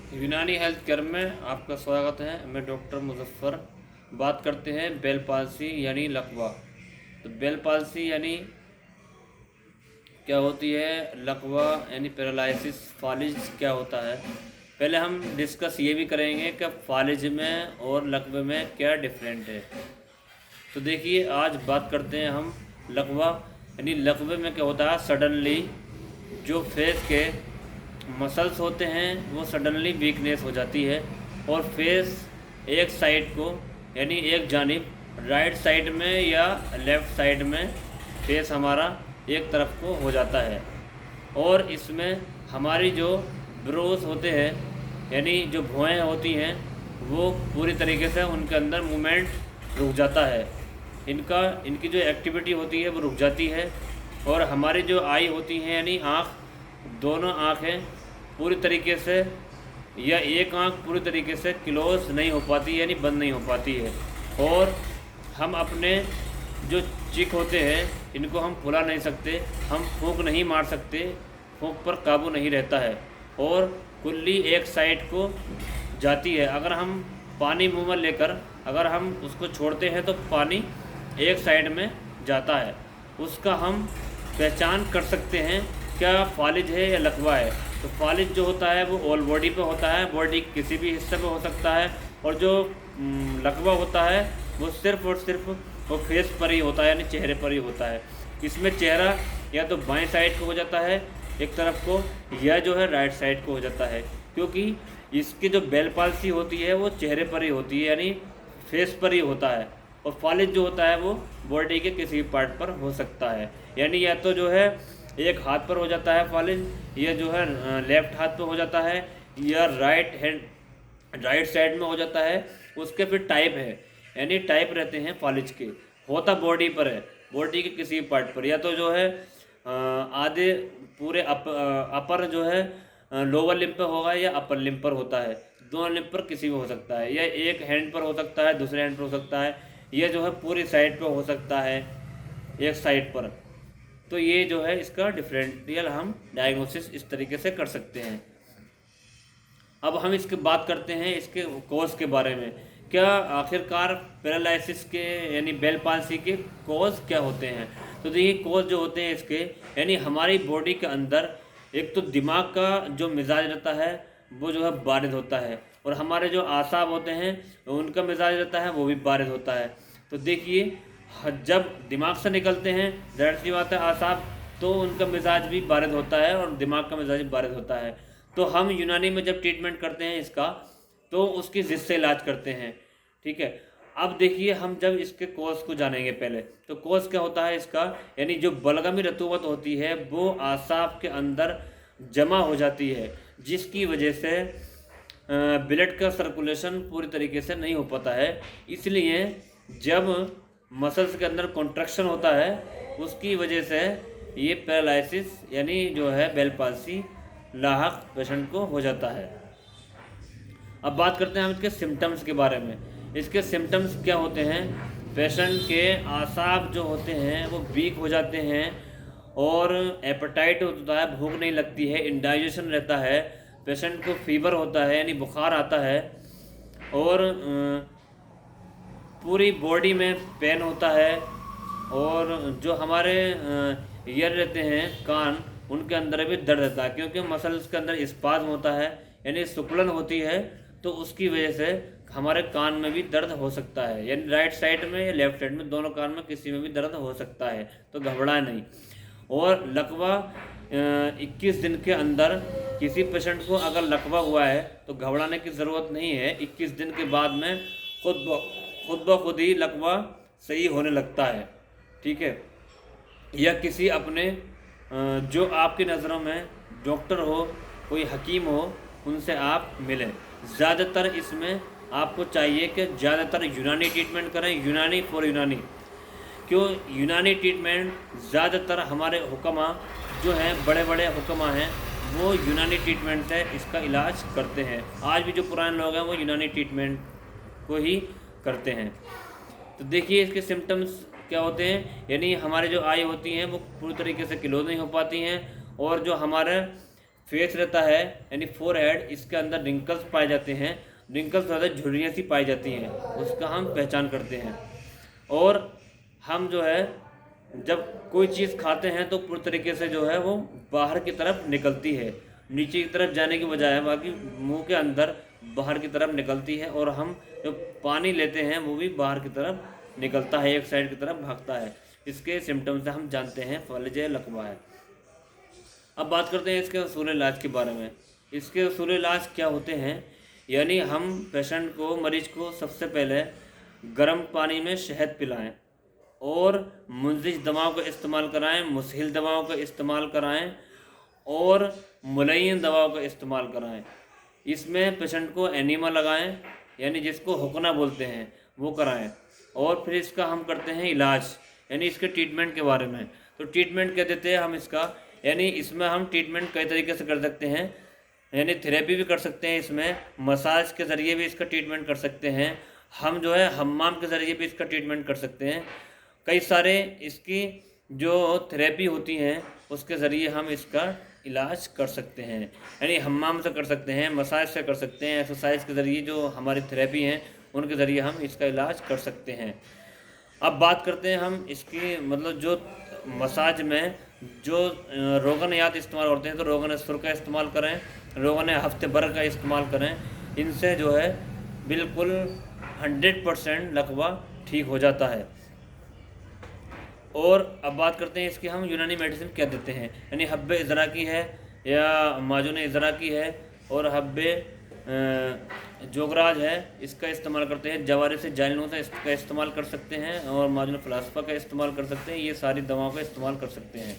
यूनानी health care में आपका स्वागत है। मैं डॉक्टर मुजफ्फर। बात करते हैं बेल पाल्सी यानी लकवा। तो बेल पाल्सी यानी क्या होती है, लकवा यानी पैरालिसिस, फालिज क्या होता है। पहले हम डिस्कस ये भी करेंगे कि फालिज में और लकवे में क्या डिफरेंट है। तो देखिए, आज बात करते हैं हम लकवा यानी लकवे में क्या होता है। सडनली जो फेस के मसल्स होते हैं वो सडनली वीकनेस हो जाती है और फेस एक साइड को यानी एक जानिब राइट साइड में या लेफ़्ट साइड में फेस हमारा एक तरफ को हो जाता है। और इसमें हमारी जो ब्रोस होते हैं यानी जो भौहें होती हैं वो पूरी तरीके से उनके अंदर मूवमेंट रुक जाता है। इनकी जो एक्टिविटी होती है वो रुक जाती है। और हमारी जो आई होती है यानी आँख, दोनों आँखें पूरी तरीके से या एक आँख पूरी तरीके से क्लोज नहीं हो पाती यानी बंद नहीं हो पाती है। और हम अपने जो चिक होते हैं इनको हम फुला नहीं सकते, हम फूंक नहीं मार सकते, फूंक पर काबू नहीं रहता है और कुल्ली एक साइड को जाती है। अगर हम पानी मुंह में लेकर अगर हम उसको छोड़ते हैं तो पानी एक साइड में जाता है। उसका हम पहचान कर सकते हैं क्या फालिज है या लकवा है। तो फालिज जो होता है वो ऑल बॉडी पे होता है, बॉडी किसी भी हिस्से पे हो सकता है। और जो लकवा होता है वो सिर्फ़ और सिर्फ वो फेस पर ही होता है यानी चेहरे पर ही होता है। इसमें चेहरा या तो बाएं साइड को हो जाता है एक तरफ को, या जो है राइट साइड को हो जाता है, क्योंकि इसकी जो बेल पाल्सी होती है वो चेहरे पर ही होती है यानी फेस पर ही होता है। और फालिज जो होता है वो बॉडी के किसी भी पार्ट पर हो सकता है, यानी या तो जो है एक हाथ पर हो जाता है फालिज, या जो है लेफ्ट हाथ पे हो जाता है, या राइट साइड में हो जाता है। उसके फिर टाइप है यानी टाइप रहते हैं फालिज के। होता बॉडी पर है, बॉडी के किसी पार्ट पर, या तो जो है आधे पूरे अपर जो है लोअर लिम्ब पे होगा या अपर लिम्ब पर होता है। दोनों लिम्ब पर किसी में हो सकता है, या एक हैंड पर हो सकता है, दूसरे हैंड पर हो सकता है, या जो है पूरी साइड पर हो सकता है एक साइड पर। तो ये जो है इसका डिफरेंशियल हम डायग्नोसिस इस तरीके से कर सकते हैं। अब हम इसकी बात करते हैं इसके कॉज के बारे में। क्या आखिरकार पैरालिसिस के यानी बेल पाल्सी के कॉज क्या होते हैं। तो देखिए, कॉज जो होते हैं इसके यानी हमारी बॉडी के अंदर एक तो दिमाग का जो मिजाज रहता है वो जो है बारिद होता है, और हमारे जो आसाब होते हैं उनका मिजाज रहता है वो भी बारिद होता है। तो देखिए, जब दिमाग से निकलते हैं जाहिर सी बात है आसाब, तो उनका मिजाज भी बारिद होता है और दिमाग का मिजाज भी बारिद होता है। तो हम यूनानी में जब ट्रीटमेंट करते हैं इसका तो उसकी जिद से इलाज करते हैं, ठीक है। अब देखिए, हम जब इसके कोर्स को जानेंगे पहले, तो कोर्स क्या होता है इसका, यानी जो बलगमी रतूबत होती है वो आसाब के अंदर जमा हो जाती है, जिसकी वजह से ब्लड का सर्कुलेशन पूरी तरीके से नहीं हो पाता है। इसलिए जब मसल्स के अंदर कॉन्ट्रैक्शन होता है उसकी वजह से ये पैरालिसिस यानी जो है बेल पाल्सी लाहक पेशेंट को हो जाता है। अब बात करते हैं हम इसके सिम्टम्स के बारे में। इसके सिम्टम्स क्या होते हैं, पेशेंट के आसाब जो होते हैं वो वीक हो जाते हैं, और एपेटाइट होता है, भूख नहीं लगती है, इंडाइजेशन रहता है, पेशेंट को फीवर होता है यानी बुखार आता है, और पूरी बॉडी में पेन होता है। और जो हमारे ईयर रहते हैं कान, उनके अंदर भी दर्द रहता है, क्योंकि मसल्स के अंदर स्पाज्म होता है यानी सिकुड़न होती है, तो उसकी वजह से हमारे कान में भी दर्द हो सकता है, यानी राइट साइड में या लेफ्ट साइड में, दोनों कान में किसी में भी दर्द हो सकता है, तो घबराए नहीं। और लकवा 21 दिन के अंदर किसी पेशेंट को अगर लकवा हुआ है तो घबराने की ज़रूरत नहीं है। 21 दिन के बाद में खुद ब खुद ही लकवा सही होने लगता है, ठीक है। या किसी अपने जो आपकी नज़रों में डॉक्टर हो, कोई हकीम हो, उनसे आप मिलें। ज़्यादातर इसमें आपको चाहिए कि ज़्यादातर यूनानी ट्रीटमेंट करें, यूनानी फॉर यूनानी। क्यों यूनानी ट्रीटमेंट, ज़्यादातर हमारे हुक्मा जो हैं, बड़े बड़े हुक्मा हैं, वो यूनानी ट्रीटमेंट से इसका इलाज करते हैं। आज भी जो पुराने लोग हैं वो यूनानी ट्रीटमेंट को ही करते हैं। तो देखिए, इसके सिम्टम्स क्या होते हैं, यानी हमारे जो आई होती हैं वो पूरी तरीके से क्लोज नहीं हो पाती हैं, और जो हमारे फेस रहता है यानी फोरहेड, इसके अंदर रिंकल्स पाए जाते हैं, रिंकल्स ज़्यादा झुर्रियाँ सी पाई जाती हैं, उसका हम पहचान करते हैं। और हम जो है जब कोई चीज़ खाते हैं तो पूरी तरीके से जो है वो बाहर की तरफ निकलती है, नीचे की तरफ जाने की बजाय बाकी मुंह के अंदर बाहर की तरफ निकलती है। और हम जो पानी लेते हैं वो भी बाहर की तरफ निकलता है, एक साइड की तरफ भागता है। इसके सिम्टम्स से हम जानते हैं फालिज लकवा है। अब बात करते हैं इसके उसूल इलाज के बारे में। इसके उसूल इलाज क्या होते हैं, यानी हम पेशेंट को, मरीज को सबसे पहले गर्म पानी में शहद पिलाएं और मुंजिज दवाओं का इस्तेमाल कराएं, मुसहिल दवाओं का इस्तेमाल कराएं और मुलय्यन दवाओं का इस्तेमाल कराएं। इसमें पेशेंट को एनीमा लगाएं, यानी जिसको हुक्ना बोलते हैं वो कराएं। और फिर इसका हम करते हैं इलाज, यानी इसके ट्रीटमेंट के बारे में। तो ट्रीटमेंट क्या देते हैं हम इसका, यानी इसमें हम ट्रीटमेंट कई तरीके से कर सकते हैं, यानी थेरेपी भी कर सकते हैं, इसमें मसाज के ज़रिए भी इसका ट्रीटमेंट कर सकते हैं, हम जो है हम्माम के ज़रिए भी इसका ट्रीटमेंट कर सकते हैं। कई सारे इसकी जो थेरेपी होती हैं उसके ज़रिए हम इसका इलाज कर सकते हैं, यानी हम्माम से कर सकते हैं, मसाज से कर सकते हैं, एक्सरसाइज के ज़रिए जो हमारी थेरेपी हैं उनके ज़रिए हम इसका इलाज कर सकते हैं। अब बात करते हैं हम इसकी मतलब जो मसाज में जो रोगन-यात इस्तेमाल होते हैं, तो रोगन-सुर का इस्तेमाल करें, रोगन हफ्ते भर का इस्तेमाल करें। इनसे जो है बिल्कुल 100% लकवा ठीक हो जाता है। और अब बात करते हैं इसकी हम यूनानी मेडिसिन क्या देते हैं, यानी हब्बे इज़रा की है या माजून इज़रा की है और हब्बे जोगराज है, इसका इस्तेमाल करते हैं। जवारे से जालिन होता है, इसका इस्तेमाल कर सकते हैं और माजून फ़लासफ़ा का इस्तेमाल कर सकते हैं। ये सारी दवाओं का इस्तेमाल कर सकते हैं।